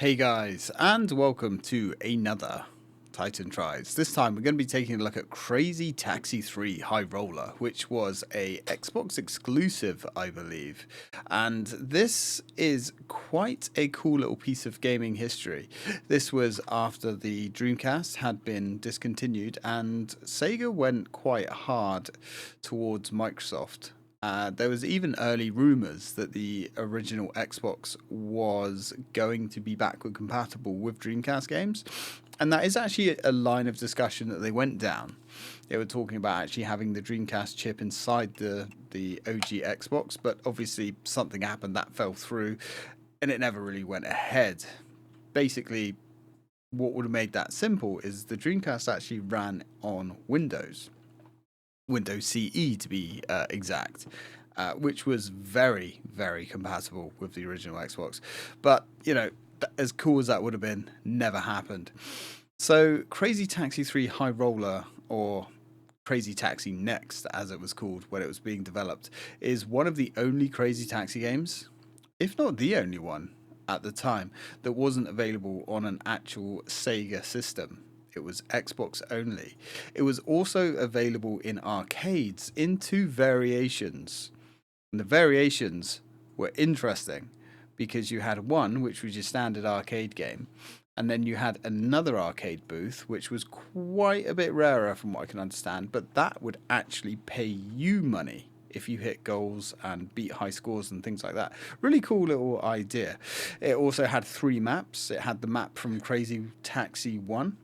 Hey guys, and welcome to another Titan Tries. This time we're going to be taking a look at Crazy Taxi 3 High Roller, which was a Xbox exclusive, I believe. And this is quite a cool little piece of gaming history. This was after the Dreamcast had been discontinued and Sega went quite hard towards Microsoft. There was even early rumors that the original Xbox was going to be backward compatible with Dreamcast games, and that is actually a line of discussion that they went down. They were talking about actually having the Dreamcast chip inside the OG Xbox, but obviously something happened that fell through, and it never really went ahead. Basically, what would have made that simple is the Dreamcast actually ran on Windows CE to be exact, which was very, very compatible with the original Xbox. But, you know, as cool as that would have been, never happened. So, Crazy Taxi 3 High Roller, or Crazy Taxi Next, as it was called when it was being developed, is one of the only Crazy Taxi games, if not the only one at the time, that wasn't available on an actual Sega system. It was Xbox only. It was also available in arcades in two variations. And the variations were interesting because you had one, which was your standard arcade game, and then you had another arcade booth, which was quite a bit rarer from what I can understand, but that would actually pay you money if you hit goals and beat high scores and things like that. Really cool little idea. It also had three maps. It had the map from Crazy Taxi 1.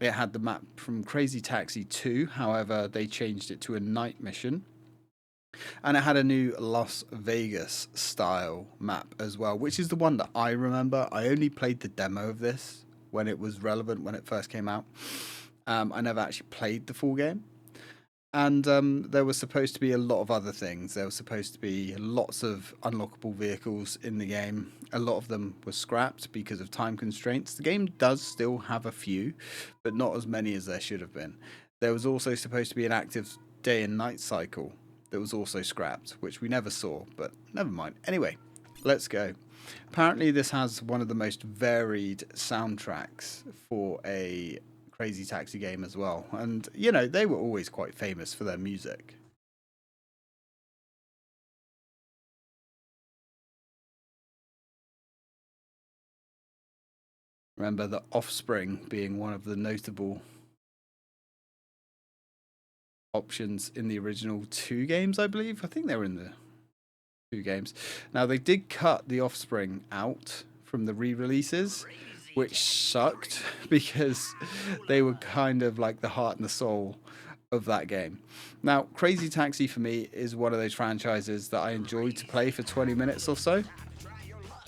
It had the map from Crazy Taxi 2, however, they changed it to a night mission. And it had a new Las Vegas style map as well, which is the one that I remember. I only played the demo of this when it was relevant, when it first came out. I never actually played the full game. And there was supposed to be a lot of other things. There was supposed to be lots of unlockable vehicles in the game. A lot of them were scrapped because of time constraints. The game does still have a few, but not as many as there should have been. There was also supposed to be an active day and night cycle that was also scrapped, which we never saw, but never mind. Anyway, let's go. Apparently, this has one of the most varied soundtracks for a Crazy Taxi game as well. And, you know, they were always quite famous for their music. Remember the Offspring being one of the notable options in the original two games, I believe. I think they were in the two games. Now, they did cut the Offspring out from the re-releases, which sucked because they were kind of like the heart and the soul of that game. Now, Crazy Taxi for me is one of those franchises that I enjoy to play for 20 minutes or so,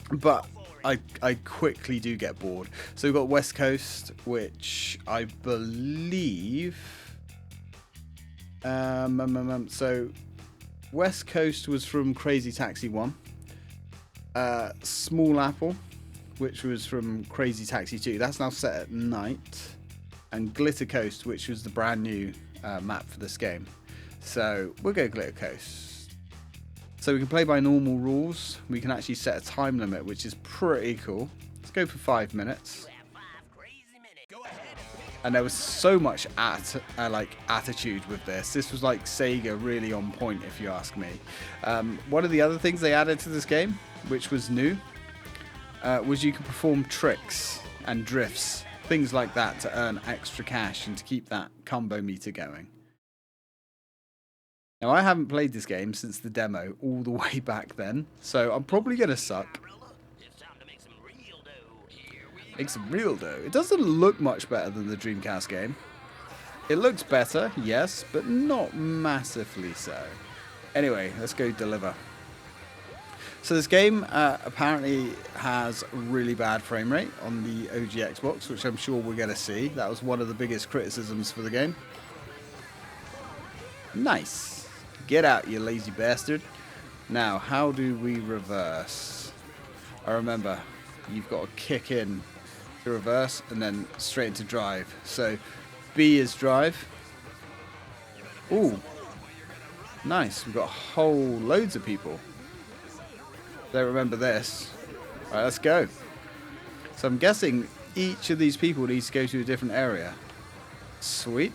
but I quickly do get bored. So we've got West Coast, which I believe. So West Coast was from Crazy Taxi 1. Small Apple, which was from Crazy Taxi 2. That's now set at night. And Glitter Coast, which was the brand new map for this game. So we'll go Glitter Coast. So we can play by normal rules. We can actually set a time limit, which is pretty cool. Let's go for 5 minutes. And there was so much attitude with this. This was like Sega really on point, if you ask me. One of the other things they added to this game, which was new, was you could perform tricks and drifts, things like that, to earn extra cash and to keep that combo meter going. Now, I haven't played this game since the demo all the way back then, so I'm probably going to suck. Make some real dough. It doesn't look much better than the Dreamcast game. It looks better, yes, but not massively so. Anyway, let's go deliver. So this game apparently has really bad frame rate on the OG Xbox, which I'm sure we're going to see. That was one of the biggest criticisms for the game. Nice. Get out, you lazy bastard. Now, how do we reverse? I remember, you've got to kick in to reverse and then straight into drive. So, B is drive. Ooh. Nice. We've got whole loads of people. Don't remember this. Alright, let's go. So I'm guessing each of these people needs to go to a different area. Sweet.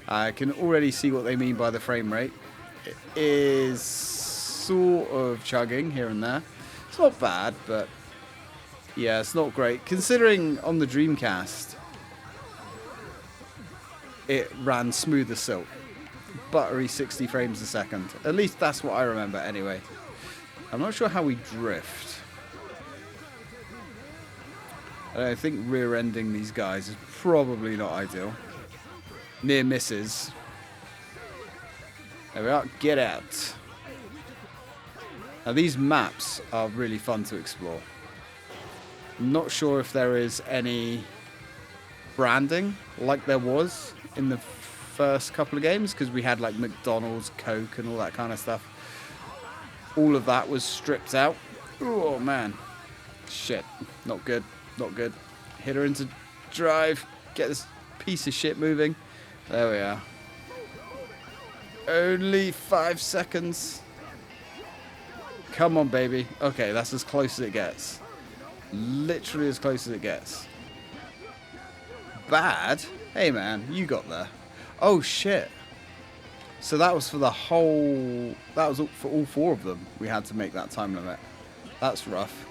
I can already see what they mean by the frame rate. It is sort of chugging here and there. It's not bad, but yeah, it's not great. Considering on the Dreamcast, it ran smooth as silk. Buttery 60 frames a second. At least that's what I remember anyway. I'm not sure how we drift. I think rear-ending these guys is probably not ideal. Near misses. There we are. Get out. Now these maps are really fun to explore. I'm not sure if there is any branding like there was in the first couple of games, because we had like McDonald's, Coke and all that kind of stuff. All of that was stripped out. Oh man. Shit. Not good. Not good. Hit her into drive. Get this piece of shit moving. There we are. Only 5 seconds. Come on, baby. Okay, that's as close as it gets. Literally as close as it gets. Bad? Hey, man, you got there. Oh, shit. So that was for the whole... That was for all 4 of them. We had to make that time limit. That's rough.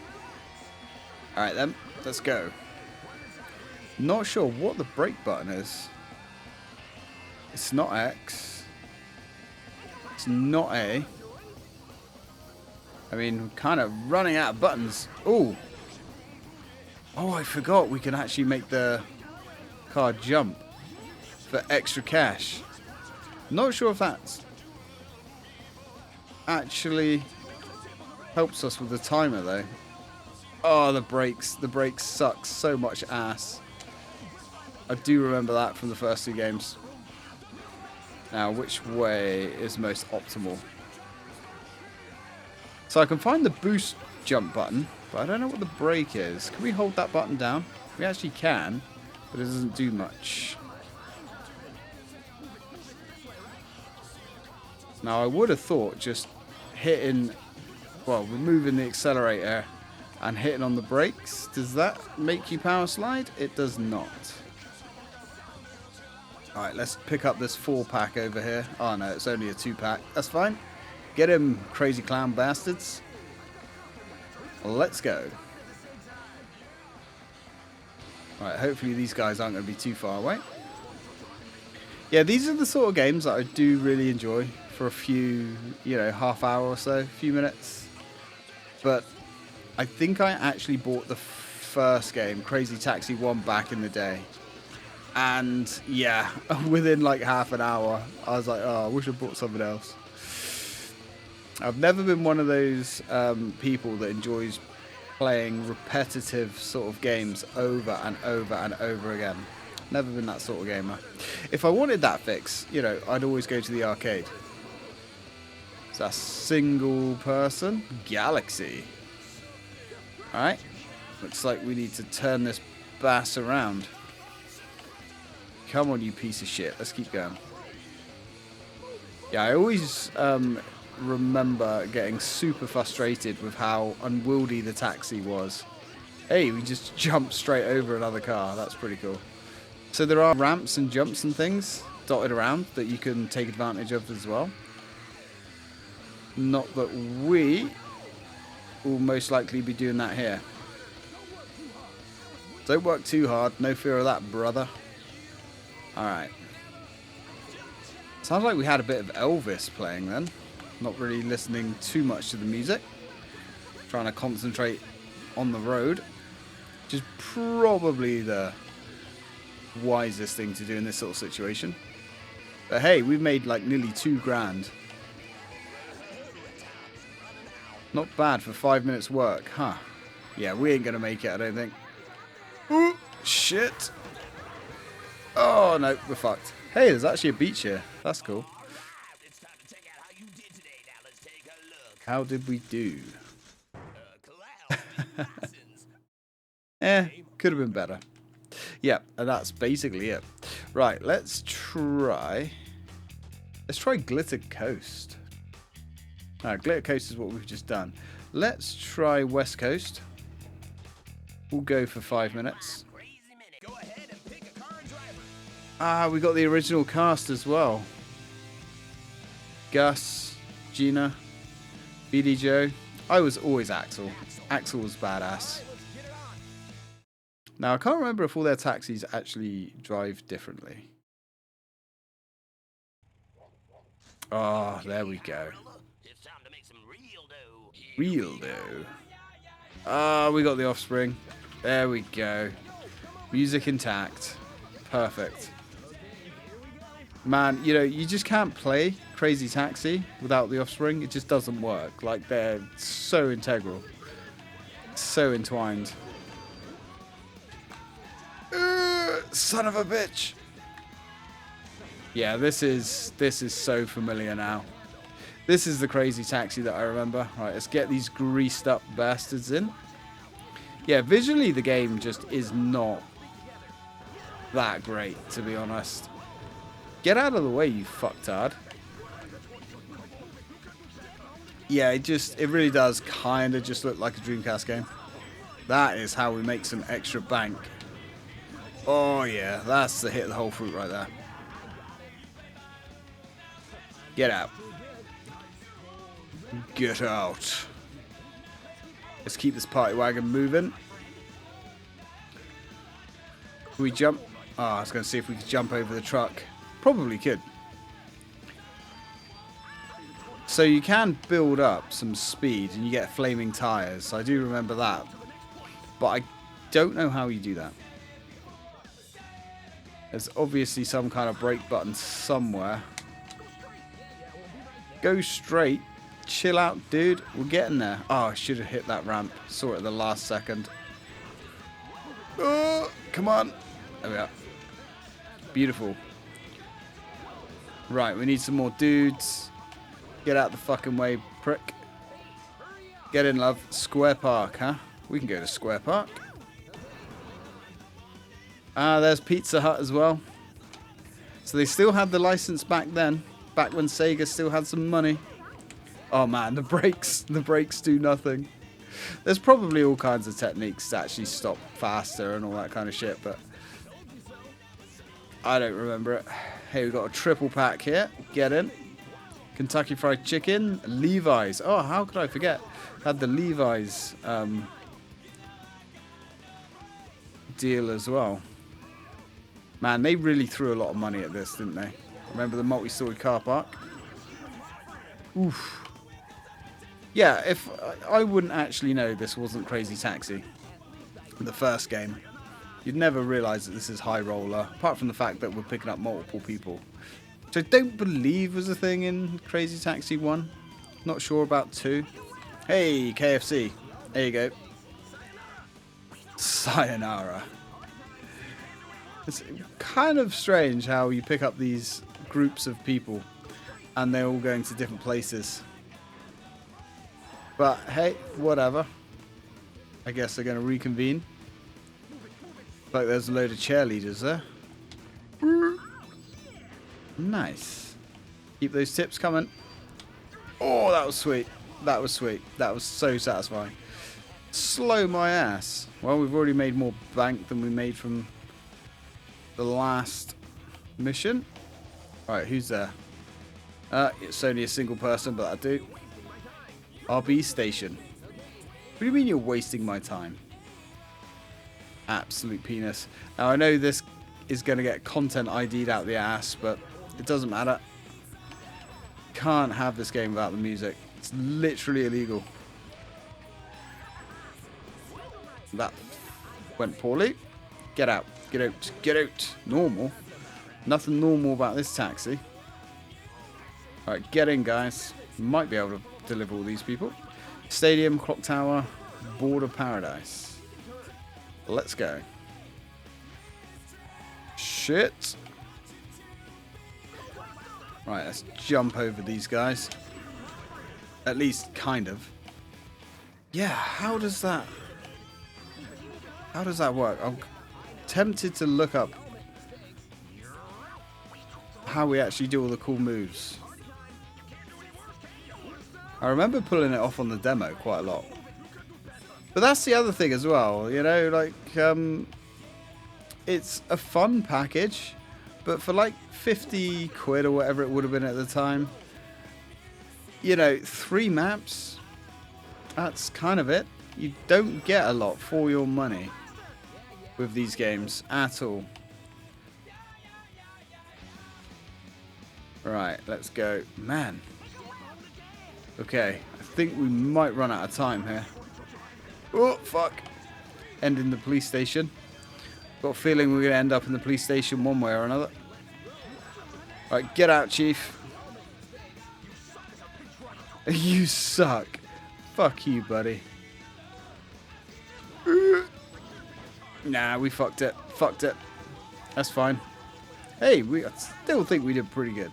Alright, then. Let's go. Not sure what the brake button is. It's not X. It's not A. I mean, we're kind of running out of buttons. Ooh. Oh, I forgot we can actually make the car jump for extra cash. Not sure if that's actually helps us with the timer, though. Oh, the brakes. The brakes suck so much ass. I do remember that from the first 2 games. Now, which way is most optimal? So I can find the boost jump button, but I don't know what the brake is. Can we hold that button down? We actually can, but it doesn't do much. Now, I would have thought just hitting, well, removing the accelerator and hitting on the brakes, does that make you power slide? It does not. Alright, let's pick up this 4-pack over here. Oh no, it's only a 2-pack. That's fine. Get him, crazy clown bastards. Let's go. Alright, hopefully these guys aren't going to be too far away. Yeah, these are the sort of games that I do really enjoy for a few, half hour or so, a few minutes. But I think I actually bought the first game, Crazy Taxi 1, back in the day. And yeah, within like half an hour, I was like, oh, I wish I bought something else. I've never been one of those people that enjoys playing repetitive sort of games over and over and over again. Never been that sort of gamer. If I wanted that fix, I'd always go to the arcade. So that's single person Galaxy. Alright. Looks like we need to turn this bass around. Come on, you piece of shit. Let's keep going. Yeah, I always remember getting super frustrated with how unwieldy the taxi was. Hey, we just jumped straight over another car. That's pretty cool. So there are ramps and jumps and things dotted around that you can take advantage of as well. Not that we will most likely be doing that here. Don't work too hard. No fear of that, brother. Alright. Sounds like we had a bit of Elvis playing then. Not really listening too much to the music. Trying to concentrate on the road. Which is probably the wisest thing to do in this sort of situation. But hey, we've made like nearly $2,000. Not bad for 5 minutes work, huh? Yeah, we ain't gonna make it, I don't think. Ooh, shit. Oh no, we're fucked. Hey, there's actually a beach here. That's cool. How did we do? Could have been better. Yeah, and that's basically it. Right, let's try Glitter Coast. Glitter Coast is what we've just done. Let's try West Coast. We'll go for 5 minutes. Ah, we got the original cast as well. Gus, Gina, BD Joe. I was always Axel. Axel was badass. Now, I can't remember if all their taxis actually drive differently. Oh, there we go. Real dough. Ah, we got the offspring. There we go. Music intact. Perfect. Man, you know, you just can't play Crazy Taxi without the offspring. It just doesn't work. Like, they're so integral. So entwined. Son of a bitch. Yeah, this is so familiar now. This is the Crazy Taxi that I remember. Right, let's get these greased up bastards in. Yeah, visually the game just is not that great, to be honest. Get out of the way, you fucktard. Yeah, it really does kind of just look like a Dreamcast game. That is how we make some extra bank. Oh yeah, that's the hit of the whole fruit right there. Get out. Get out. Let's keep this party wagon moving. Can we jump? Oh, I was going to see if we could jump over the truck. Probably could. So you can build up some speed and you get flaming tires. I do remember that. But I don't know how you do that. There's obviously some kind of brake button somewhere. Go straight. Chill out, dude. We're getting there. Oh, I should have hit that ramp. Saw it at the last second. Oh, come on. There we are. Beautiful. Right, we need some more dudes. Get out the fucking way, prick. Get in, love. Square Park, huh? We can go to Square Park. Ah, there's Pizza Hut as well. So they still had the license back then. Back when Sega still had some money. Oh man, the brakes do nothing. There's probably all kinds of techniques to actually stop faster and all that kind of shit, but I don't remember it. Hey, we've got a triple pack here. Get in. Kentucky Fried Chicken. Levi's. Oh, how could I forget? Had the Levi's deal as well. Man, they really threw a lot of money at this, didn't they? Remember the multi-story car park? Oof. Yeah, if I wouldn't actually know this wasn't Crazy Taxi, the first game. You'd never realise that this is High Roller, apart from the fact that we're picking up multiple people. Which I don't believe was a thing in Crazy Taxi 1. Not sure about 2. Hey, KFC. There you go. Sayonara. It's kind of strange how you pick up these groups of people and they're all going to different places. But hey, whatever. I guess they're going to reconvene. Like there's a load of cheerleaders there. Nice. Keep those tips coming. Oh, that was sweet. That was sweet. That was so satisfying. Slow my ass. Well, we've already made more bank than we made from the last mission. Alright, who's there? It's only a single person, but that'll do. RB station. What do you mean you're wasting my time? Absolute penis. Now, I know this is going to get content ID'd out the ass, but it doesn't matter. Can't have this game without the music. It's literally illegal. That went poorly. Get out. Get out. Get out. Normal. Nothing normal about this taxi. Alright, get in, guys. Might be able to deliver all these people. Stadium, Clock Tower, Border Paradise. Let's go. Shit. Right, let's jump over these guys. At least, kind of. Yeah, how does that work? I'm tempted to look up how we actually do all the cool moves. I remember pulling it off on the demo quite a lot. But that's the other thing as well, you know, like, it's a fun package, but for like 50 quid or whatever it would have been at the time, you know, 3 maps, that's kind of it. You don't get a lot for your money with these games at all. Right, let's go. Man. Okay, I think we might run out of time here. Oh, fuck. Ending the police station. Got a feeling we're going to end up in the police station one way or another. Right, get out, Chief. You suck. Fuck you, buddy. Nah, we fucked it. Fucked it. That's fine. Hey, I still think we did pretty good.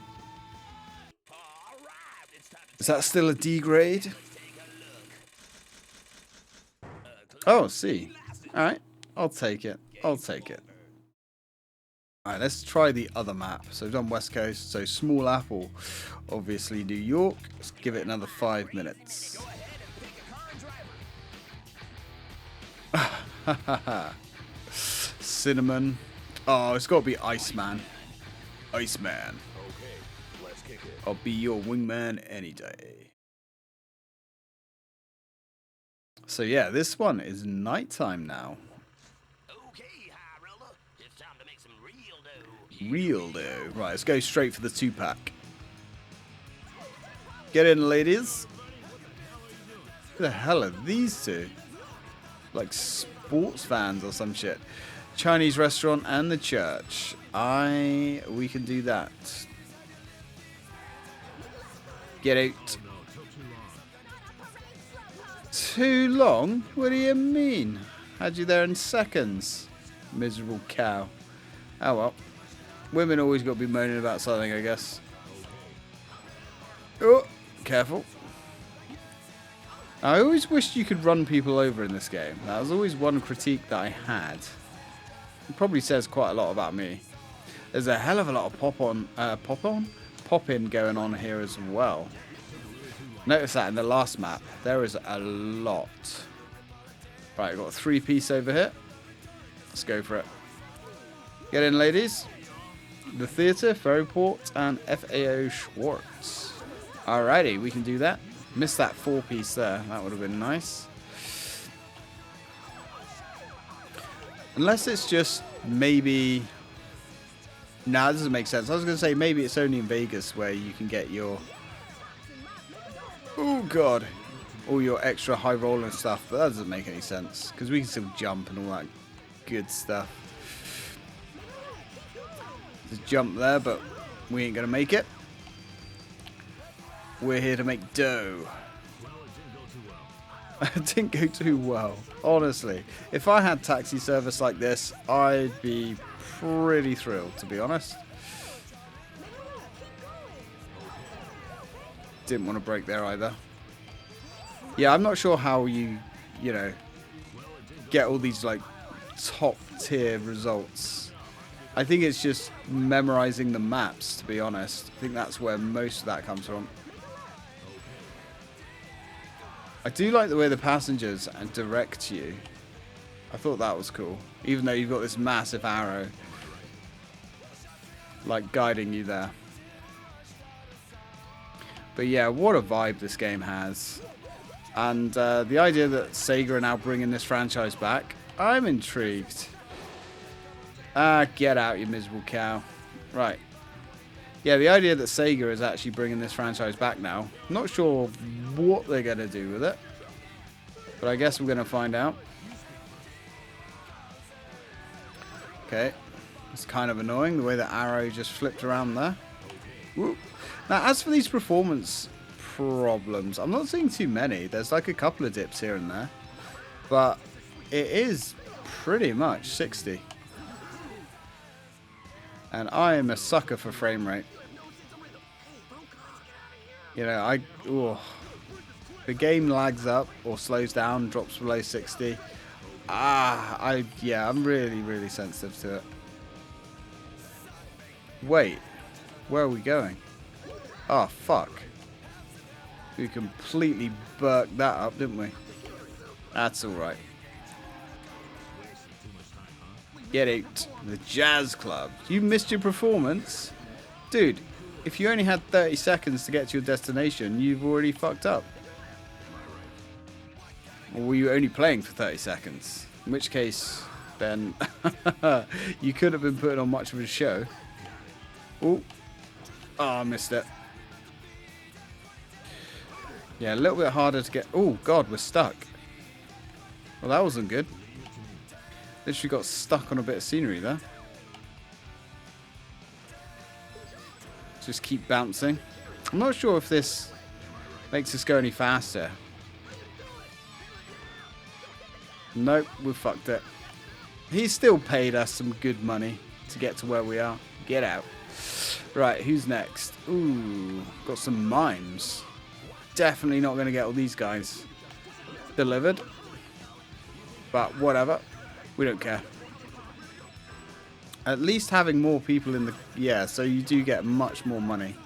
Is that still a D grade? Oh, C. Alright. I'll take it. I'll take it. Alright, let's try the other map. So we've done West Coast. So Small Apple. Obviously New York. Let's give it another 5 minutes. Cinnamon. Oh, it's got to be Iceman. Iceman. I'll be your wingman any day. So yeah, this one is nighttime now. Real dough. Right, let's go straight for the 2-pack. Get in, ladies. Who the hell are these two? Like sports fans or some shit. Chinese restaurant and the church. We can do that. Get out. Too long? What do you mean? Had you there in seconds. Miserable cow. Oh well. Women always got to be moaning about something, I guess. Oh, careful. I always wished you could run people over in this game. That was always one critique that I had. It probably says quite a lot about me. There's a hell of a lot of pop-in going on here as well. Notice that in the last map, there is a lot. Right, I've got a 3-piece over here. Let's go for it. Get in, ladies. The Theatre, Ferryport, and FAO Schwartz. Alrighty, we can do that. Missed that 4-piece there. That would have been nice. Unless it's just maybe... Nah, that doesn't make sense. I was going to say maybe it's only in Vegas where you can get your... Oh, God. All your extra high roll and stuff. But that doesn't make any sense. Because we can still jump and all that good stuff. There's a jump there, but we ain't going to make it. We're here to make dough. It didn't go too well. Honestly. If I had taxi service like this, I'd be pretty thrilled, to be honest. Didn't want to break there either. Yeah, I'm not sure how you know, get all these like top tier results. I think it's just memorizing the maps, to be honest. I think that's where most of that comes from. I do like the way the passengers direct you. I thought that was cool. Even though you've got this massive arrow like guiding you there. But yeah, what a vibe this game has. And the idea that Sega are now bringing this franchise back, I'm intrigued. Ah, get out, you miserable cow. Right. Yeah, the idea that Sega is actually bringing this franchise back now. I'm not sure what they're going to do with it. But I guess we're going to find out. Okay. It's kind of annoying, the way the arrow just flipped around there. Woo. Now, as for these performance problems, I'm not seeing too many. There's like a couple of dips here and there. But it is pretty much 60. And I am a sucker for frame rate. You know, the game lags up or slows down, drops below 60. I'm really, really sensitive to it. Wait, where are we going? Oh, fuck. We completely burked that up, didn't we? That's alright. Get out. The Jazz Club. You missed your performance? Dude, if you only had 30 seconds to get to your destination, you've already fucked up. Or were you only playing for 30 seconds? In which case, then, you could have been putting on much of a show. Oh, I missed it. Yeah, a little bit harder to get... Oh, God, we're stuck. Well, that wasn't good. Literally got stuck on a bit of scenery there. Just keep bouncing. I'm not sure if this makes us go any faster. Nope, we fucked it. He's still paid us some good money to get to where we are. Get out. Right, who's next? Ooh, got some mimes. Definitely not going to get all these guys delivered. But whatever. We don't care. At least having more people in the... Yeah, so you do get much more money.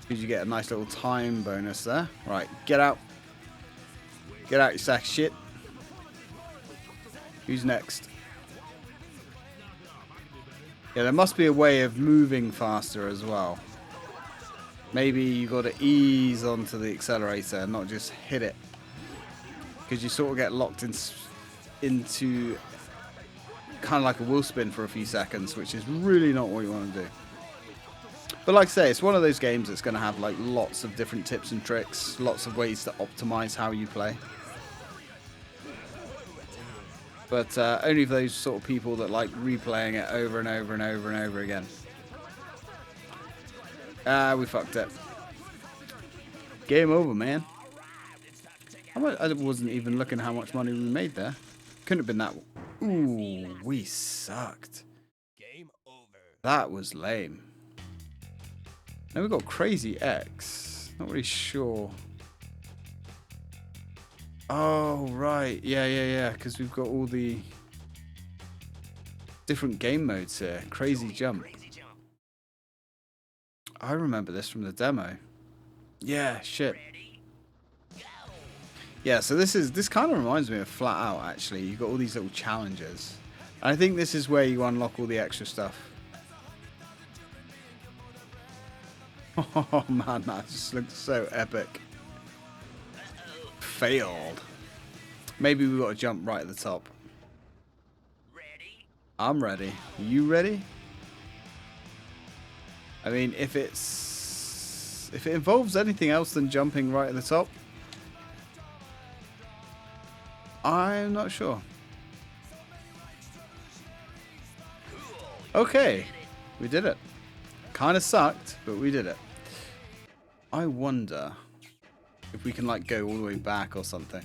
Because you get a nice little time bonus there. Right, get out. Get out, you sack of shit. Who's next? Yeah, there must be a way of moving faster as well. Maybe you got to ease onto the accelerator and not just hit it. Because you sort of get locked into kind of like a wheel spin for a few seconds, which is really not what you want to do. But like I say, it's one of those games that's going to have like lots of different tips and tricks, lots of ways to optimize how you play. But only for those sort of people that like replaying it over and over and over and over again. We fucked it. Game over, man. I wasn't even looking how much money we made there. Couldn't have been that. Ooh, we sucked. Game over. That was lame. Now we've got Crazy X. Not really sure. Oh, right. Yeah. Because we've got all the different game modes here. Crazy Jump. I remember this from the demo. Yeah, shit. Yeah, so this kind of reminds me of Flat Out, actually. You've got all these little challenges. And I think this is where you unlock all the extra stuff. Oh, man, that just looks so epic. Failed. Maybe we've got to jump right at the top. Ready? I'm ready. You ready? I mean, if it involves anything else than jumping right at the top, I'm not sure. Okay, we did it. Kind of sucked, but we did it. I wonder if we can like go all the way back or something.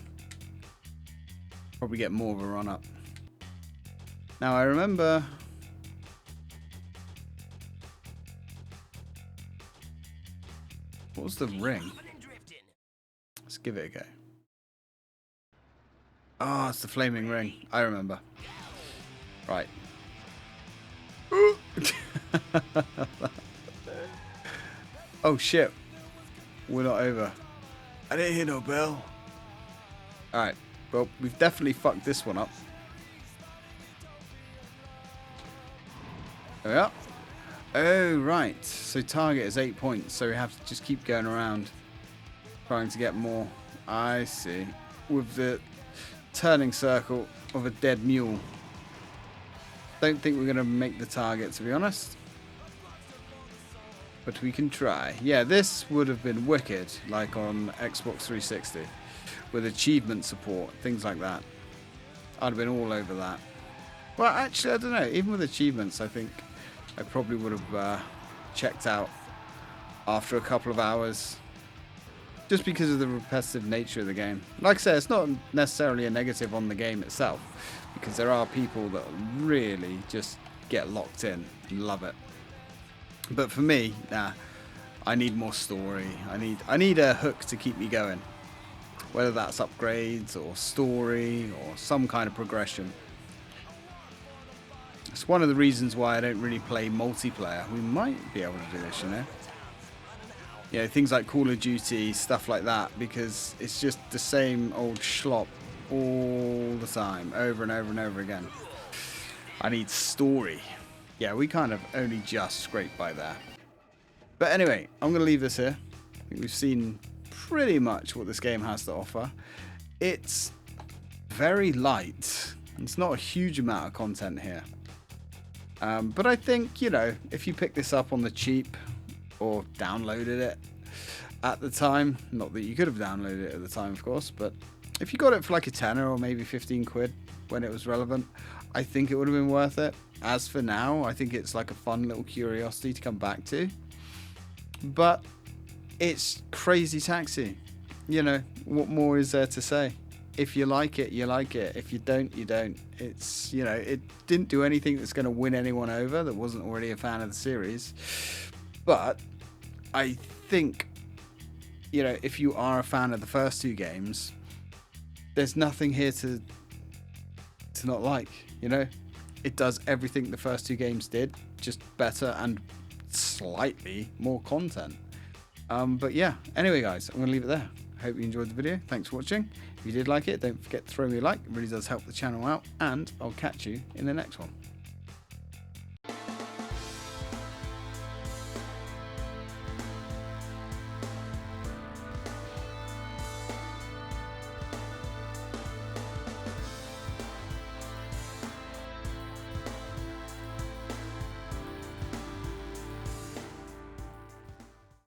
Probably get more of a run up. Now I remember. What was the ring? Let's give it a go. Oh, it's the flaming ring. I remember. Right. Oh shit. We're not over. I didn't hear no bell. Alright. Well, we've definitely fucked this one up. There we are. Oh, right. So target is 8 points. So we have to just keep going around trying to get more. I see. With the turning circle of a dead mule. Don't think we're going to make the target, to be honest. But we can try. Yeah, this would have been wicked, like on Xbox 360. With achievement support, things like that. I'd have been all over that. Well, actually, I don't know. Even with achievements, I think I probably would have checked out after a couple of hours. Just because of the repetitive nature of the game. Like I said, it's not necessarily a negative on the game itself. Because there are people that really just get locked in and love it. But for me, nah. I need more story. I need a hook to keep me going. Whether that's upgrades or story or some kind of progression. It's one of the reasons why I don't really play multiplayer. We might be able to do this, you know. You know, things like Call of Duty, stuff like that, because it's just the same old schlop all the time, over and over and over again. I need story. Yeah, we kind of only just scraped by there. But anyway, I'm going to leave this here. I think we've seen pretty much what this game has to offer. It's very light. It's not a huge amount of content here. But I think, you know, if you pick this up on the cheap or downloaded it at the time, not that you could have downloaded it at the time, of course, but if you got it for like a tenner or maybe 15 quid when it was relevant, I think it would have been worth it. As for now, I think it's like a fun little curiosity to come back to. But it's crazy taxi. You know, what more is there to say? If you like it, you like it. If you don't, you don't. It's, you know, it didn't do anything that's going to win anyone over that wasn't already a fan of the series. But I think, you know, if you are a fan of the first two games, there's nothing here to not like, you know? It does everything the first two games did, just better and slightly more content. But yeah, anyway guys, I'm going to leave it there. Hope you enjoyed the video. Thanks for watching. If you did like it, don't forget to throw me a like. It really does help the channel out. And I'll catch you in the next one.